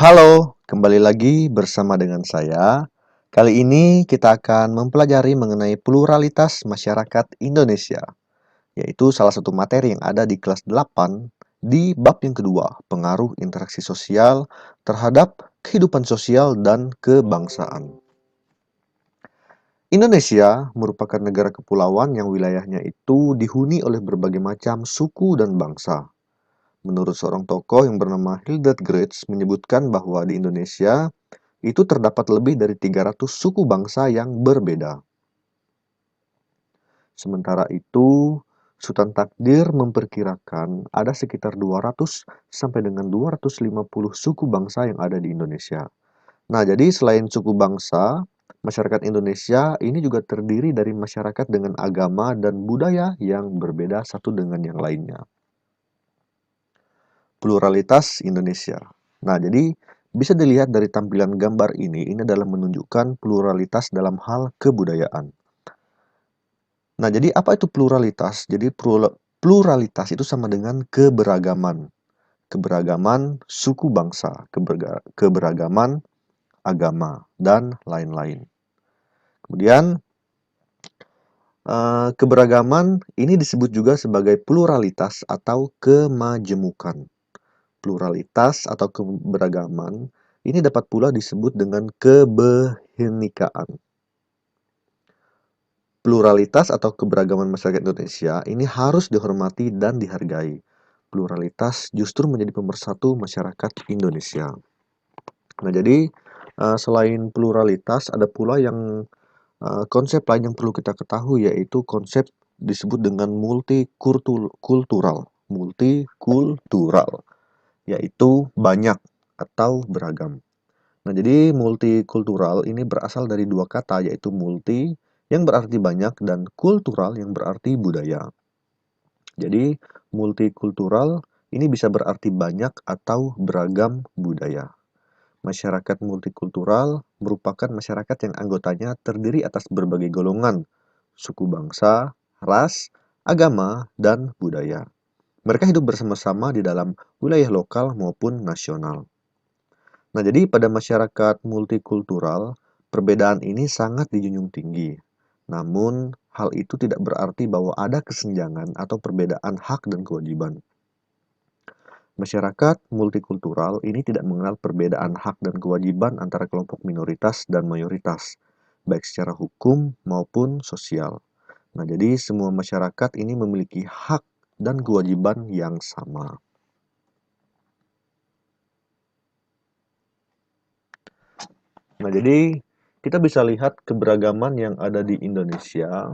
Halo, kembali lagi bersama dengan saya. Kali ini kita akan mempelajari mengenai pluralitas masyarakat Indonesia, yaitu salah satu materi yang ada di kelas 8 di bab yang kedua, pengaruh interaksi sosial terhadap kehidupan sosial dan kebangsaan. Indonesia merupakan negara kepulauan yang wilayahnya itu dihuni oleh berbagai macam suku dan bangsa. Menurut seorang tokoh yang bernama Hildegard Graetz menyebutkan bahwa di Indonesia itu terdapat lebih dari 300 suku bangsa yang berbeda. Sementara itu, Sultan Takdir memperkirakan ada sekitar 200 sampai dengan 250 suku bangsa yang ada di Indonesia. Nah, jadi selain suku bangsa, masyarakat Indonesia ini juga terdiri dari masyarakat dengan agama dan budaya yang berbeda satu dengan yang lainnya. Pluralitas Indonesia. Nah, jadi bisa dilihat dari tampilan gambar ini adalah menunjukkan pluralitas dalam hal kebudayaan. Nah, jadi apa itu pluralitas? Jadi pluralitas itu sama dengan keberagaman. Keberagaman suku bangsa, keberagaman agama, dan lain-lain. Kemudian, keberagaman ini disebut juga sebagai pluralitas atau kemajemukan. Pluralitas atau keberagaman ini dapat pula disebut dengan kebehinikaan. Pluralitas atau keberagaman masyarakat Indonesia ini harus dihormati dan dihargai. Pluralitas justru menjadi pemersatu masyarakat Indonesia. Nah, jadi selain pluralitas ada pula yang konsep lain yang perlu kita ketahui yaitu konsep disebut dengan multikultural. Multikultural yaitu banyak atau beragam. Nah, jadi multikultural ini berasal dari dua kata yaitu multi yang berarti banyak dan kultural yang berarti budaya. Jadi, multikultural ini bisa berarti banyak atau beragam budaya. Masyarakat multikultural merupakan masyarakat yang anggotanya terdiri atas berbagai golongan, suku bangsa, ras, agama, dan budaya. Mereka hidup bersama-sama di dalam wilayah lokal maupun nasional. Nah, jadi pada masyarakat multikultural, perbedaan ini sangat dijunjung tinggi. Namun, hal itu tidak berarti bahwa ada kesenjangan atau perbedaan hak dan kewajiban. Masyarakat multikultural ini tidak mengenal perbedaan hak dan kewajiban antara kelompok minoritas dan mayoritas, baik secara hukum maupun sosial. Nah, jadi semua masyarakat ini memiliki hak dan kewajiban yang sama. Nah, jadi kita bisa lihat keberagaman yang ada di Indonesia.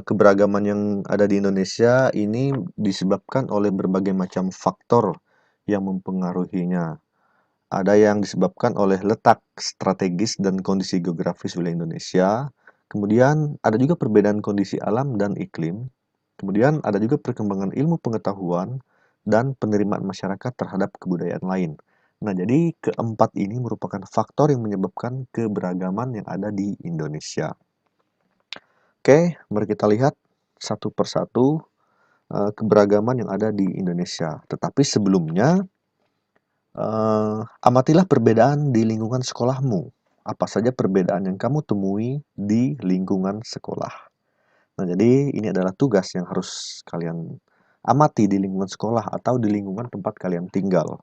Keberagaman yang ada di Indonesia ini disebabkan oleh berbagai macam faktor yang mempengaruhinya. Ada yang disebabkan oleh letak strategis dan kondisi geografis wilayah Indonesia. Kemudian ada juga perbedaan kondisi alam dan iklim. Kemudian ada juga perkembangan ilmu pengetahuan dan penerimaan masyarakat terhadap kebudayaan lain. Nah, jadi keempat ini merupakan faktor yang menyebabkan keberagaman yang ada di Indonesia. Oke, mari kita lihat satu persatu keberagaman yang ada di Indonesia. Tetapi sebelumnya, amatilah perbedaan di lingkungan sekolahmu. Apa saja perbedaan yang kamu temui di lingkungan sekolah. Nah, jadi ini adalah tugas yang harus kalian amati di lingkungan sekolah atau di lingkungan tempat kalian tinggal.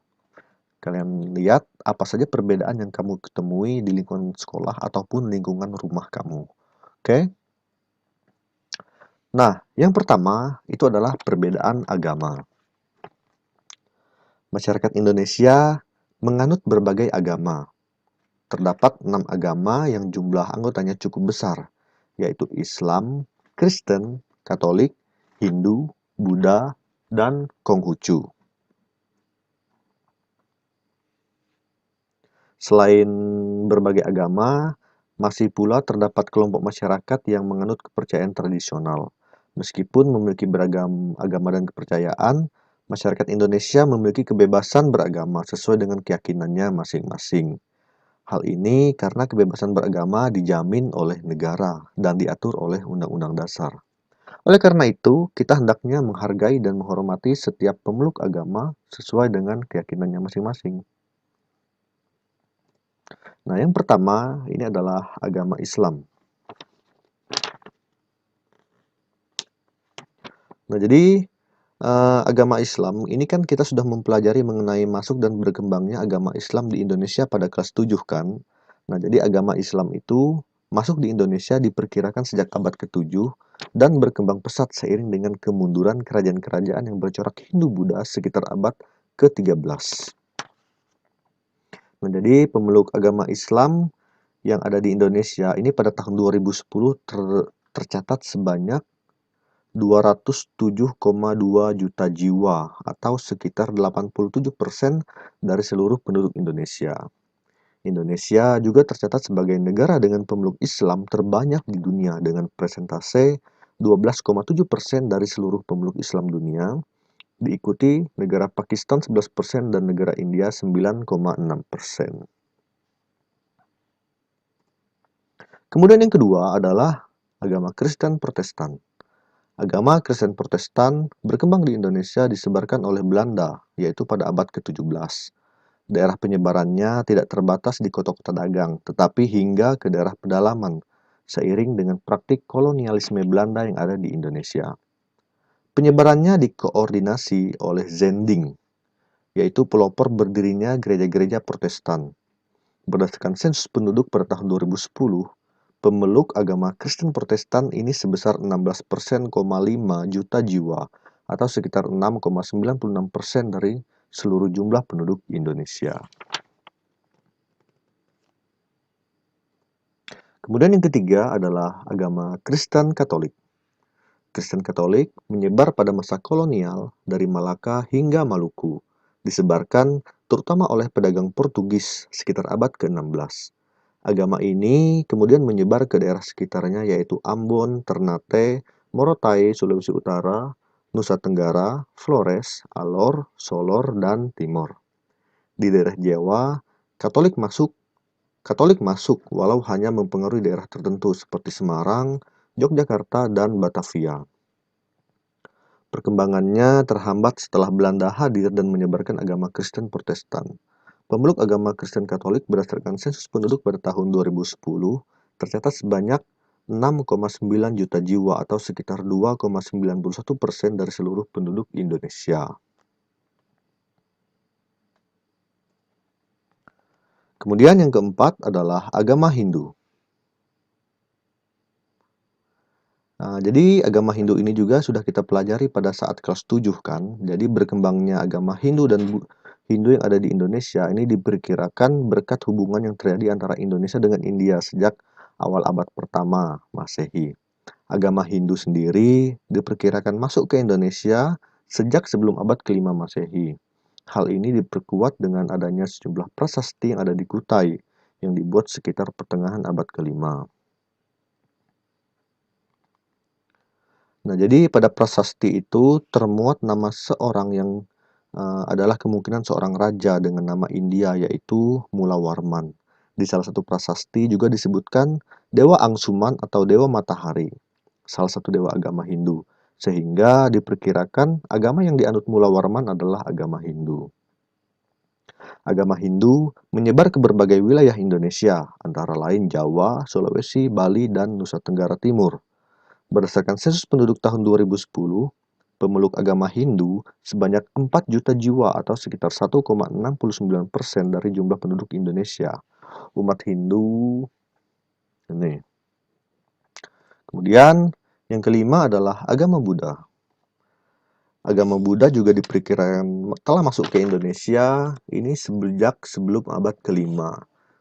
Kalian lihat apa saja perbedaan yang kamu temui di lingkungan sekolah ataupun lingkungan rumah kamu. Oke? Nah, yang pertama itu adalah perbedaan agama. Masyarakat Indonesia menganut berbagai agama. Terdapat 6 agama yang jumlah anggotanya cukup besar, yaitu Islam, Kristen, Katolik, Hindu, Buddha, dan Konghucu. Selain berbagai agama, masih pula terdapat kelompok masyarakat yang menganut kepercayaan tradisional. Meskipun memiliki beragam agama dan kepercayaan, masyarakat Indonesia memiliki kebebasan beragama sesuai dengan keyakinannya masing-masing. Hal ini karena kebebasan beragama dijamin oleh negara dan diatur oleh Undang-Undang Dasar. Oleh karena itu, kita hendaknya menghargai dan menghormati setiap pemeluk agama sesuai dengan keyakinannya masing-masing. Nah, yang pertama ini adalah agama Islam. Nah, jadi agama Islam ini kan kita sudah mempelajari mengenai masuk dan berkembangnya agama Islam di Indonesia pada kelas 7 kan. Nah, jadi agama Islam itu masuk di Indonesia diperkirakan sejak abad ke-7 dan berkembang pesat seiring dengan kemunduran kerajaan-kerajaan yang bercorak Hindu-Buddha sekitar abad ke-13. Nah, jadi pemeluk agama Islam yang ada di Indonesia ini pada tahun 2010 tercatat sebanyak 207,2 juta jiwa atau sekitar 87% dari seluruh penduduk Indonesia. Indonesia juga tercatat sebagai negara dengan pemeluk Islam terbanyak di dunia dengan persentase 12,7% dari seluruh pemeluk Islam dunia, diikuti negara Pakistan 11% dan negara India 9,6%. Kemudian yang kedua adalah agama Kristen Protestan. Agama Kristen Protestan berkembang di Indonesia disebarkan oleh Belanda, yaitu pada abad ke-17. Daerah penyebarannya tidak terbatas di kota-kota dagang, tetapi hingga ke daerah pedalaman, seiring dengan praktik kolonialisme Belanda yang ada di Indonesia. Penyebarannya dikoordinasi oleh Zending, yaitu pelopor berdirinya gereja-gereja Protestan. Berdasarkan sensus penduduk pada tahun 2010, pemeluk agama Kristen Protestan ini sebesar 16,5 juta jiwa atau sekitar 6,96% dari seluruh jumlah penduduk Indonesia. Kemudian yang ketiga adalah agama Kristen Katolik. Kristen Katolik menyebar pada masa kolonial dari Malaka hingga Maluku, disebarkan terutama oleh pedagang Portugis sekitar abad ke-16. Agama ini kemudian menyebar ke daerah sekitarnya yaitu Ambon, Ternate, Morotai, Sulawesi Utara, Nusa Tenggara, Flores, Alor, Solor, dan Timor. Di daerah Jawa, Katolik masuk walau hanya mempengaruhi daerah tertentu seperti Semarang, Yogyakarta, dan Batavia. Perkembangannya terhambat setelah Belanda hadir dan menyebarkan agama Kristen Protestan. Pemeluk agama Kristen Katolik berdasarkan sensus penduduk pada tahun 2010 tercatat sebanyak 6,9 juta jiwa atau sekitar 2,91% dari seluruh penduduk Indonesia. Kemudian yang keempat adalah agama Hindu. Nah, jadi agama Hindu ini juga sudah kita pelajari pada saat kelas 7 kan. Jadi berkembangnya agama Hindu dan Hindu yang ada di Indonesia ini diperkirakan berkat hubungan yang terjadi antara Indonesia dengan India sejak awal abad pertama Masehi. Agama Hindu sendiri diperkirakan masuk ke Indonesia sejak sebelum abad ke-5 Masehi. Hal ini diperkuat dengan adanya sejumlah prasasti yang ada di Kutai yang dibuat sekitar pertengahan abad ke-5. Nah, jadi pada prasasti itu termuat nama seorang yang adalah kemungkinan seorang raja dengan nama India yaitu Mulawarman. Di salah satu prasasti juga disebutkan Dewa Angsuman atau Dewa Matahari, salah satu dewa agama Hindu. Sehingga diperkirakan agama yang dianut Mulawarman adalah agama Hindu. Agama Hindu menyebar ke berbagai wilayah Indonesia, antara lain Jawa, Sulawesi, Bali, dan Nusa Tenggara Timur. Berdasarkan sensus penduduk tahun 2010, pemeluk agama Hindu sebanyak 4 juta jiwa atau sekitar 1,69% dari jumlah penduduk Indonesia. Umat Hindu ini. Kemudian yang kelima adalah agama Buddha. Agama Buddha juga diperkirakan telah masuk ke Indonesia ini sejak sebelum abad ke-5.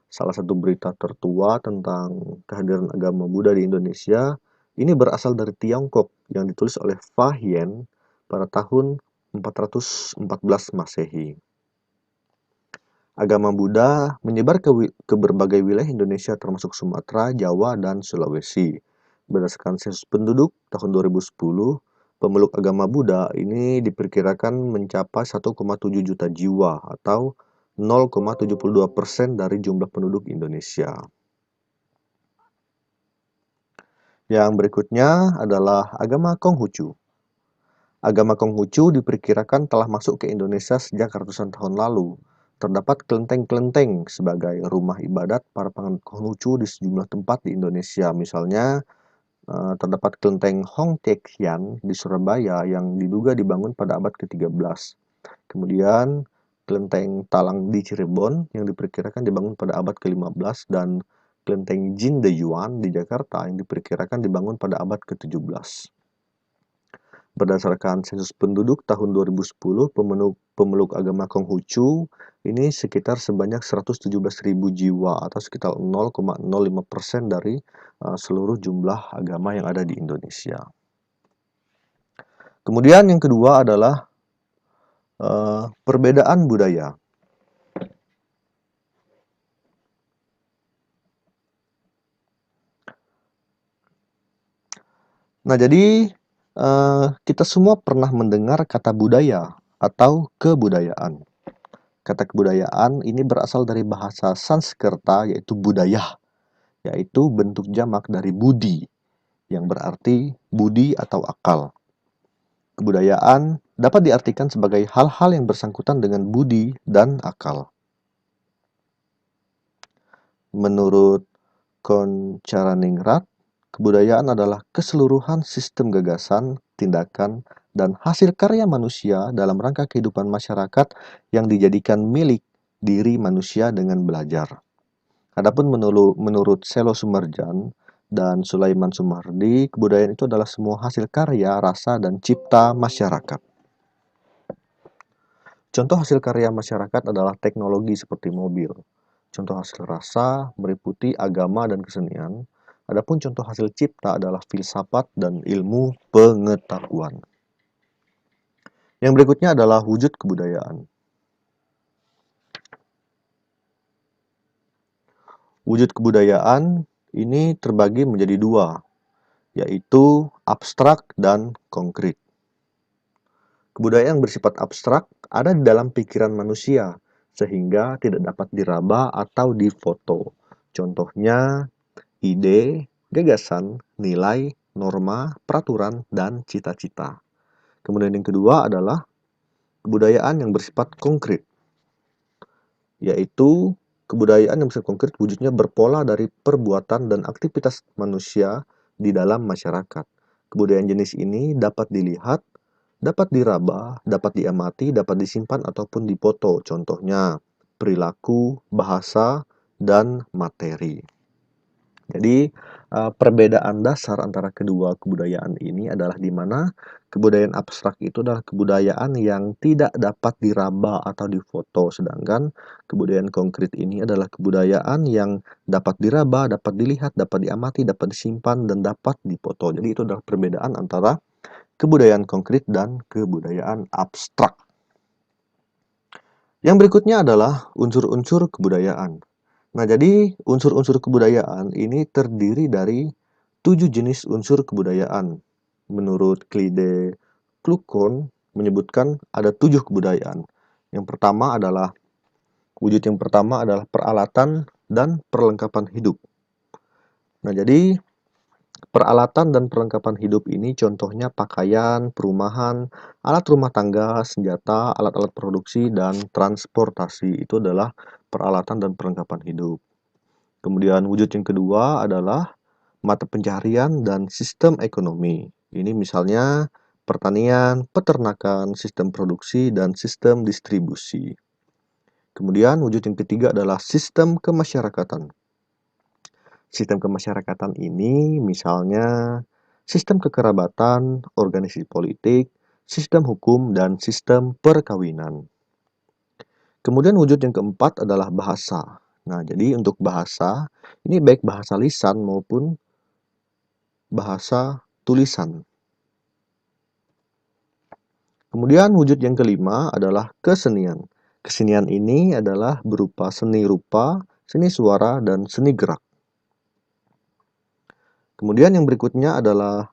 Salah satu berita tertua tentang kehadiran agama Buddha di Indonesia ini berasal dari Tiongkok yang ditulis oleh Fa Hien pada tahun 414 Masehi. Agama Buddha menyebar ke berbagai wilayah Indonesia termasuk Sumatera, Jawa, dan Sulawesi. Berdasarkan sensus penduduk tahun 2010, pemeluk agama Buddha ini diperkirakan mencapai 1,7 juta jiwa atau 0,72% dari jumlah penduduk Indonesia. Yang berikutnya adalah agama Konghucu. Agama Konghucu diperkirakan telah masuk ke Indonesia sejak ratusan tahun lalu. terdapat kelenteng-kelenteng sebagai rumah ibadat para panganut Konghucu di sejumlah tempat di Indonesia. Misalnya, terdapat kelenteng Hong Tek Hian di Surabaya yang diduga dibangun pada abad ke-13. Kemudian, kelenteng Talang di Cirebon yang diperkirakan dibangun pada abad ke-15 dan kelenteng Jin De Yuan di Jakarta yang diperkirakan dibangun pada abad ke-17. Berdasarkan sensus penduduk tahun 2010, pemeluk agama Konghucu ini sekitar sebanyak 117.000 jiwa atau sekitar 0,05% dari seluruh jumlah agama yang ada di Indonesia. Kemudian yang kedua adalah perbedaan budaya. Nah, jadi kita semua pernah mendengar kata budaya atau kebudayaan. Kata kebudayaan ini berasal dari bahasa Sanskerta yaitu budaya, yaitu bentuk jamak dari budi yang berarti budi atau akal. Kebudayaan dapat diartikan sebagai hal-hal yang bersangkutan dengan budi dan akal. Menurut Koncharaningrat, kebudayaan adalah keseluruhan sistem gagasan, tindakan, dan hasil karya manusia dalam rangka kehidupan masyarakat yang dijadikan milik diri manusia dengan belajar. Adapun menurut Selo Sumerjan dan Sulaiman Sumardi, kebudayaan itu adalah semua hasil karya, rasa, dan cipta masyarakat. Contoh hasil karya masyarakat adalah teknologi seperti mobil. Contoh hasil rasa meliputi agama dan kesenian. Adapun contoh hasil cipta adalah filsafat dan ilmu pengetahuan. Yang berikutnya adalah wujud kebudayaan. Wujud kebudayaan ini terbagi menjadi dua, yaitu abstrak dan konkret. Kebudayaan yang bersifat abstrak ada di dalam pikiran manusia, sehingga tidak dapat diraba atau difoto. Contohnya, ide, gagasan, nilai, norma, peraturan, dan cita-cita. Kemudian yang kedua adalah kebudayaan yang bersifat konkret, yaitu kebudayaan yang bersifat konkret wujudnya berpola dari perbuatan dan aktivitas manusia di dalam masyarakat. Kebudayaan jenis ini dapat dilihat, dapat diraba, dapat diamati, dapat disimpan ataupun dipoto. Contohnya perilaku, bahasa, dan materi. Jadi perbedaan dasar antara kedua kebudayaan ini adalah di mana kebudayaan abstrak itu adalah kebudayaan yang tidak dapat diraba atau difoto, sedangkan kebudayaan konkret ini adalah kebudayaan yang dapat diraba, dapat dilihat, dapat diamati, dapat disimpan, dan dapat dipoto. Jadi itu adalah perbedaan antara kebudayaan konkret dan kebudayaan abstrak. Yang berikutnya adalah unsur-unsur kebudayaan. Nah, jadi unsur-unsur kebudayaan ini terdiri dari 7 jenis unsur kebudayaan. Menurut Clyde Kluckhohn menyebutkan ada 7 kebudayaan. Yang pertama adalah wujud yang pertama adalah peralatan dan perlengkapan hidup. Nah, jadi peralatan dan perlengkapan hidup ini contohnya pakaian, perumahan, alat rumah tangga, senjata, alat-alat produksi, dan transportasi. Itu adalah peralatan dan perlengkapan hidup. Kemudian wujud yang kedua adalah mata pencaharian dan sistem ekonomi. Ini misalnya pertanian, peternakan, sistem produksi, dan sistem distribusi. Kemudian wujud yang ketiga adalah sistem kemasyarakatan. Sistem kemasyarakatan ini misalnya sistem kekerabatan, organisasi politik, sistem hukum, dan sistem perkawinan. Kemudian wujud yang keempat adalah bahasa. Nah, jadi untuk bahasa, ini baik bahasa lisan maupun bahasa tulisan. Kemudian wujud yang kelima adalah kesenian. Kesenian ini adalah berupa seni rupa, seni suara, dan seni gerak. Kemudian yang berikutnya adalah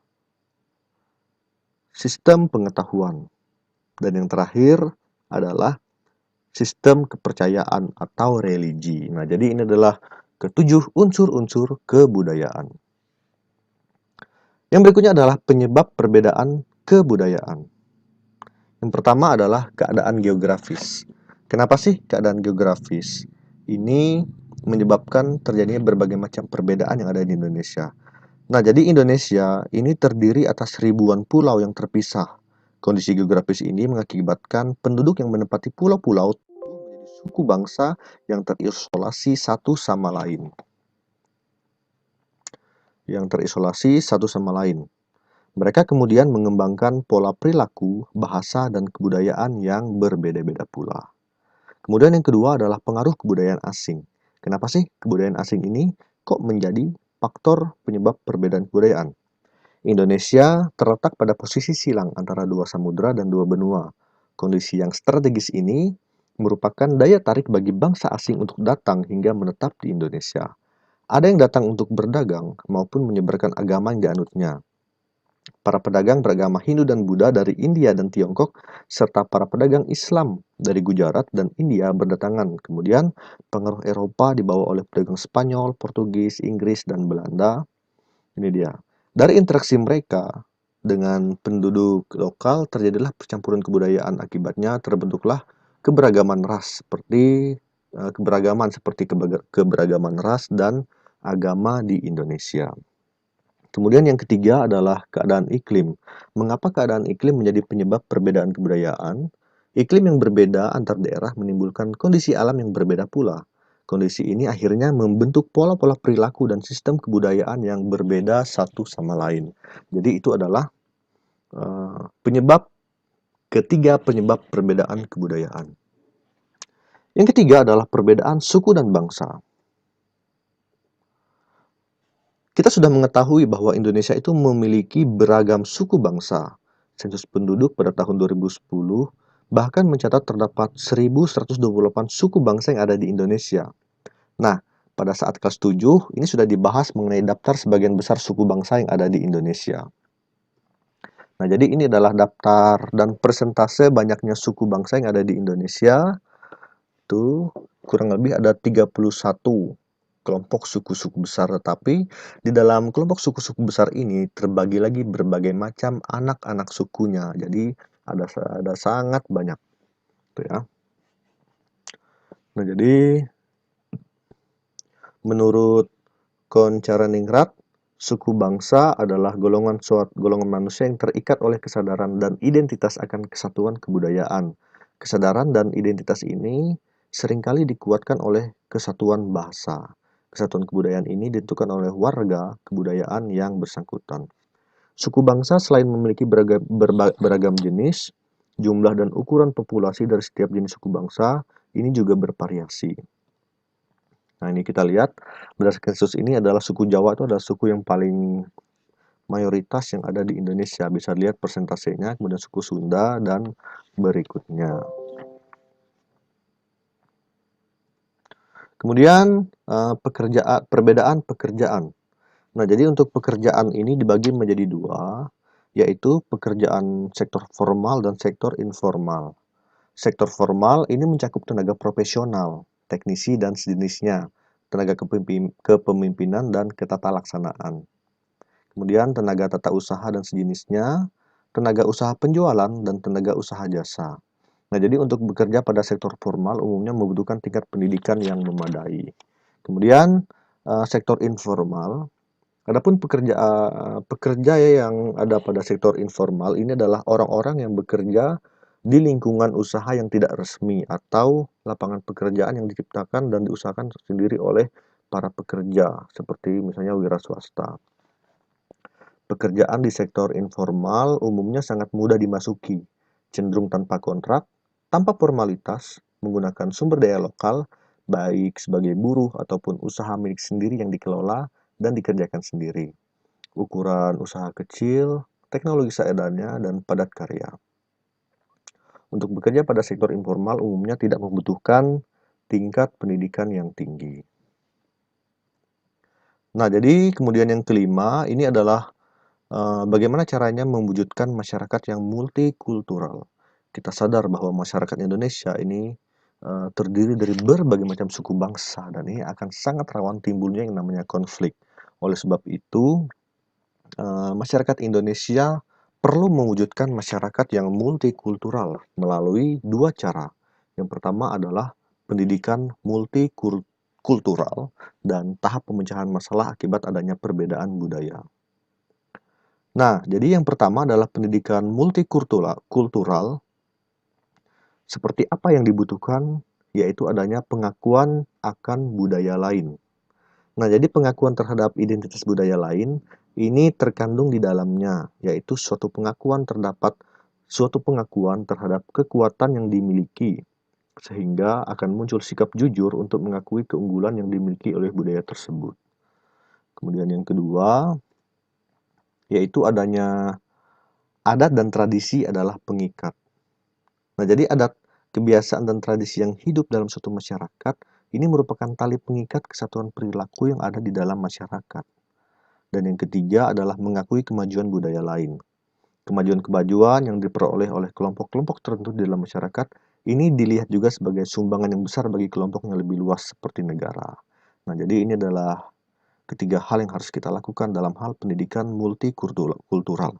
sistem pengetahuan. Dan yang terakhir adalah sistem kepercayaan atau religi. Nah, jadi ini adalah ketujuh unsur-unsur kebudayaan. Yang berikutnya adalah penyebab perbedaan kebudayaan. Yang pertama adalah keadaan geografis. Kenapa sih keadaan geografis ini menyebabkan terjadinya berbagai macam perbedaan yang ada di Indonesia? Nah, jadi Indonesia ini terdiri atas ribuan pulau yang terpisah. Kondisi geografis ini mengakibatkan penduduk yang menempati pulau-pulau menjadi suku bangsa yang terisolasi satu sama lain. Mereka kemudian mengembangkan pola perilaku, bahasa, dan kebudayaan yang berbeda-beda pula. Kemudian yang kedua adalah pengaruh kebudayaan asing. Kenapa sih kebudayaan asing ini kok menjadi faktor penyebab perbedaan kebudayaan? Indonesia terletak pada posisi silang antara dua samudera dan dua benua. Kondisi yang strategis ini merupakan daya tarik bagi bangsa asing untuk datang hingga menetap di Indonesia. Ada yang datang untuk berdagang maupun menyebarkan agama yang dianutnya. Para pedagang beragama Hindu dan Buddha dari India dan Tiongkok, serta para pedagang Islam dari Gujarat dan India berdatangan. Kemudian, pengaruh Eropa dibawa oleh pedagang Spanyol, Portugis, Inggris, dan Belanda. Ini dia. Dari interaksi mereka dengan penduduk lokal, terjadilah percampuran kebudayaan. Akibatnya terbentuklah keberagaman ras keberagaman ras dan agama di Indonesia. Kemudian yang ketiga adalah keadaan iklim. Mengapa keadaan iklim menjadi penyebab perbedaan kebudayaan? Iklim yang berbeda antar daerah menimbulkan kondisi alam yang berbeda pula. Kondisi ini akhirnya membentuk pola-pola perilaku dan sistem kebudayaan yang berbeda satu sama lain. Jadi itu adalah ketiga penyebab perbedaan kebudayaan. Yang ketiga adalah perbedaan suku dan bangsa. Kita sudah mengetahui bahwa Indonesia itu memiliki beragam suku bangsa. Sensus penduduk pada tahun 2010 bahkan mencatat terdapat 1.128 suku bangsa yang ada di Indonesia. Nah, pada saat kelas 7 ini sudah dibahas mengenai daftar sebagian besar suku bangsa yang ada di Indonesia. Nah, jadi ini adalah daftar dan persentase banyaknya suku bangsa yang ada di Indonesia. Itu kurang lebih ada 31 kelompok suku-suku besar, tetapi di dalam kelompok suku-suku besar ini terbagi lagi berbagai macam anak-anak sukunya. Jadi ada sangat banyak, gitu ya. Nah, jadi menurut Koncaraningrat, suku bangsa adalah golongan manusia yang terikat oleh kesadaran dan identitas akan kesatuan kebudayaan. Kesadaran dan identitas ini seringkali dikuatkan oleh kesatuan bahasa. Kesatuan kebudayaan ini ditentukan oleh warga kebudayaan yang bersangkutan. Suku bangsa selain memiliki beragam jenis, jumlah dan ukuran populasi dari setiap jenis suku bangsa ini juga bervariasi. Nah, ini kita lihat berdasarkan sensus ini adalah suku Jawa itu adalah suku yang paling mayoritas yang ada di Indonesia. Bisa lihat persentasenya, kemudian suku Sunda dan berikutnya. Kemudian perbedaan pekerjaan. Nah, jadi untuk pekerjaan ini dibagi menjadi dua, yaitu pekerjaan sektor formal dan sektor informal. Sektor formal ini mencakup tenaga profesional, teknisi dan sejenisnya, tenaga kepemimpinan dan ketatalaksanaan. Kemudian tenaga tata usaha dan sejenisnya, tenaga usaha penjualan dan tenaga usaha jasa. Nah, jadi untuk bekerja pada sektor formal umumnya membutuhkan tingkat pendidikan yang memadai. Kemudian sektor informal, adapun pekerja yang ada pada sektor informal ini adalah orang-orang yang bekerja di lingkungan usaha yang tidak resmi atau lapangan pekerjaan yang diciptakan dan diusahakan sendiri oleh para pekerja, seperti misalnya wira swasta. Pekerjaan di sektor informal umumnya sangat mudah dimasuki, cenderung tanpa kontrak, tanpa formalitas, menggunakan sumber daya lokal, baik sebagai buruh ataupun usaha milik sendiri yang dikelola dan dikerjakan sendiri. Ukuran usaha kecil, teknologi seadanya, dan padat karya. Untuk bekerja pada sektor informal umumnya tidak membutuhkan tingkat pendidikan yang tinggi. Nah, jadi kemudian yang kelima, ini adalah bagaimana caranya mewujudkan masyarakat yang multikultural. Kita sadar bahwa masyarakat Indonesia ini terdiri dari berbagai macam suku bangsa dan ini akan sangat rawan timbulnya yang namanya konflik. Oleh sebab itu, masyarakat Indonesia perlu mewujudkan masyarakat yang multikultural melalui dua cara. Yang pertama adalah pendidikan multikultural dan tahap pemecahan masalah akibat adanya perbedaan budaya. Nah, jadi yang pertama adalah pendidikan multikultural. Seperti apa yang dibutuhkan, yaitu adanya pengakuan akan budaya lain. Nah, jadi pengakuan terhadap identitas budaya lain ini terkandung di dalamnya, yaitu suatu pengakuan terhadap kekuatan yang dimiliki, sehingga akan muncul sikap jujur untuk mengakui keunggulan yang dimiliki oleh budaya tersebut. Kemudian yang kedua, yaitu adanya adat dan tradisi adalah pengikat. Nah, jadi adat, kebiasaan, dan tradisi yang hidup dalam suatu masyarakat ini merupakan tali pengikat kesatuan perilaku yang ada di dalam masyarakat. Dan yang ketiga adalah mengakui kemajuan budaya lain. Kemajuan-kemajuan yang diperoleh oleh kelompok-kelompok tertentu di dalam masyarakat ini dilihat juga sebagai sumbangan yang besar bagi kelompok yang lebih luas seperti negara. Nah, jadi ini adalah ketiga hal yang harus kita lakukan dalam hal pendidikan multikultural.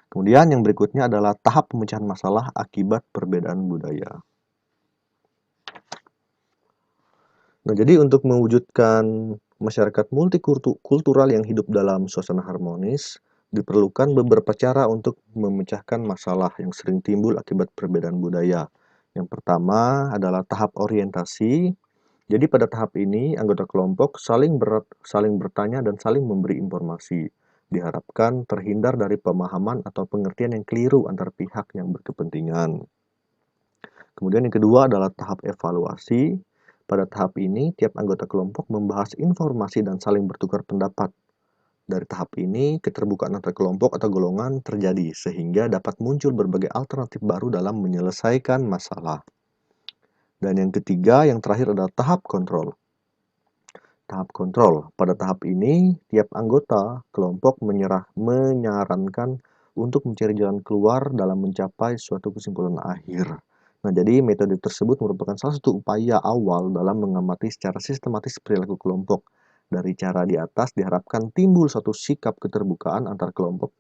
Kemudian yang berikutnya adalah tahap pemecahan masalah akibat perbedaan budaya. Nah, jadi untuk mewujudkan masyarakat multikultural yang hidup dalam suasana harmonis, diperlukan beberapa cara untuk memecahkan masalah yang sering timbul akibat perbedaan budaya. Yang pertama adalah tahap orientasi. Jadi pada tahap ini, anggota kelompok saling bertanya dan saling memberi informasi. Diharapkan terhindar dari pemahaman atau pengertian yang keliru antar pihak yang berkepentingan. Kemudian yang kedua adalah tahap evaluasi. Pada tahap ini, tiap anggota kelompok membahas informasi dan saling bertukar pendapat. Dari tahap ini, keterbukaan antar kelompok atau golongan terjadi, sehingga dapat muncul berbagai alternatif baru dalam menyelesaikan masalah. Dan yang ketiga, yang terakhir adalah tahap kontrol. Tahap kontrol. Pada tahap ini, tiap anggota kelompok menyarankan untuk mencari jalan keluar dalam mencapai suatu kesimpulan akhir. Nah, jadi metode tersebut merupakan salah satu upaya awal dalam mengamati secara sistematis perilaku kelompok. Dari cara di atas diharapkan timbul suatu sikap keterbukaan antar kelompok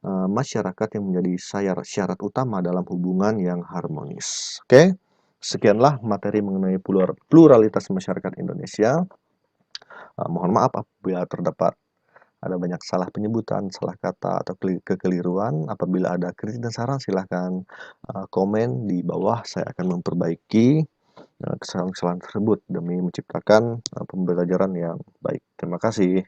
masyarakat yang menjadi syarat utama dalam hubungan yang harmonis. Oke, sekianlah materi mengenai pluralitas masyarakat Indonesia. Mohon maaf apabila terdapat ada banyak salah penyebutan, salah kata, atau kekeliruan. Apabila ada kritik dan saran, silahkan komen di bawah. Saya akan memperbaiki kesalahan-kesalahan tersebut demi menciptakan pembelajaran yang baik. Terima kasih.